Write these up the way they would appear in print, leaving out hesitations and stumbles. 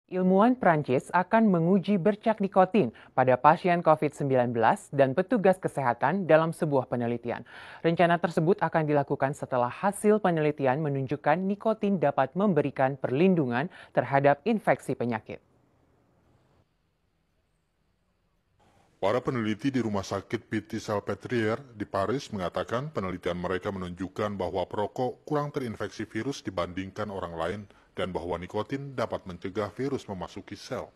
Ilmuwan Prancis akan menguji bercak nikotin pada pasien COVID-19 dan petugas kesehatan dalam sebuah penelitian. Rencana tersebut akan dilakukan setelah hasil penelitian menunjukkan nikotin dapat memberikan perlindungan terhadap infeksi penyakit. Para peneliti di Rumah Sakit Petit Salpêtrière di Paris mengatakan penelitian mereka menunjukkan bahwa perokok kurang terinfeksi virus dibandingkan orang lain dan bahwa nikotin dapat mencegah virus memasuki sel.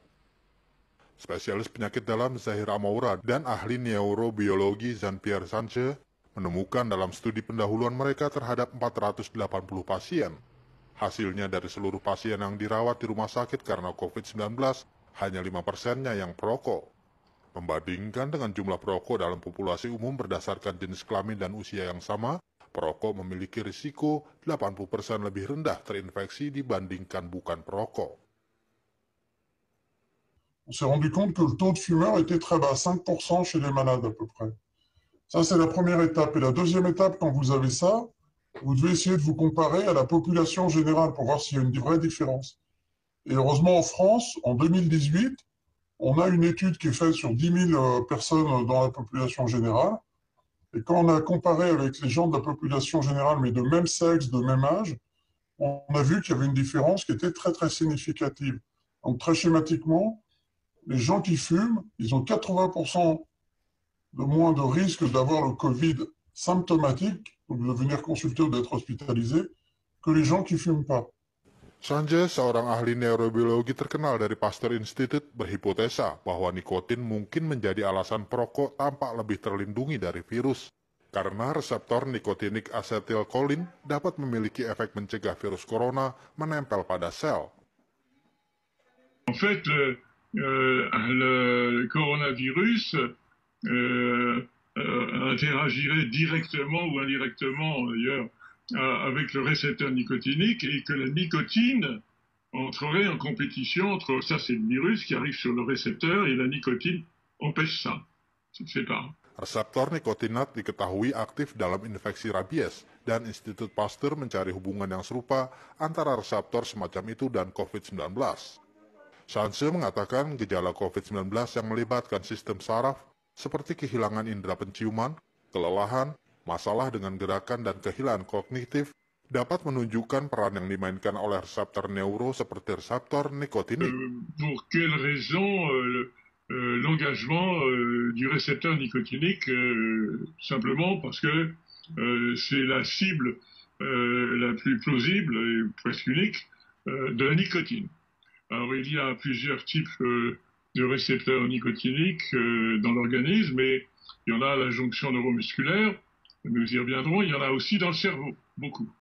Spesialis penyakit dalam Zahir Amoura dan ahli neurobiologi Jean-Pierre Sanche menemukan dalam studi pendahuluan mereka terhadap 480 pasien. Hasilnya dari seluruh pasien yang dirawat di rumah sakit karena COVID-19, hanya 5%-nya yang perokok. Membandingkan dengan jumlah perokok dalam populasi umum berdasarkan jenis kelamin dan usia yang sama, perokok memiliki risiko 80% lebih rendah terinfeksi dibandingkan bukan perokok. On s'est rendu compte que le taux de fumeurs était très bas, 5% chez les malades à peu près. Ça, c'est la première étape. Et la deuxième étape, quand vous avez ça, vous devez essayer de vous comparer à la population générale pour voir s'il y a une vraie différence. Et heureusement, en France, en 2018, on a une étude qui est faite sur 10 000 personnes dans la population générale. Et quand on a comparé avec les gens de la population générale, mais de même sexe, de même âge, on a vu qu'il y avait une différence qui était très, très significative. Donc, très schématiquement, les gens qui fument, ils ont 80% de moins de risque d'avoir le Covid symptomatique, donc de venir consulter ou d'être hospitalisé, que les gens qui ne fument pas. Sanjay, seorang ahli neurobiologi terkenal dari Pasteur Institute, berhipotesa bahwa nikotin mungkin menjadi alasan perokok tampak lebih terlindungi dari virus. Karena reseptor nikotinik asetilkolin dapat memiliki efek mencegah virus corona menempel pada sel. En fait, le coronavirus interagirait directement ou indirectement d'ailleurs avec le récepteur nicotinique et que la nicotine entrerait en compétition entre, ça c'est le virus qui arrive sur le récepteur et la nicotine empêche ça, se sépare. Reseptor nikotinat diketahui aktif dalam infeksi rabies dan Institut Pasteur mencari hubungan yang serupa antara reseptor semacam itu dan COVID-19. Sanse mengatakan gejala COVID-19 yang melibatkan sistem saraf seperti kehilangan indera penciuman, kelelahan, masalah dengan gerakan dan kehilangan kognitif dapat menunjukkan peran yang dimainkan oleh reseptor neuro seperti reseptor nikotinik. Pour quelle raison l'engagement du récepteur nicotinique simplement parce que c'est la cible la plus plausible et presque unique de la nicotine. Alors il y a plusieurs types de récepteurs nicotiniques dans l'organisme et il y en a à la jonction neuromusculaire, nous y reviendrons, il y en a aussi dans le cerveau, beaucoup.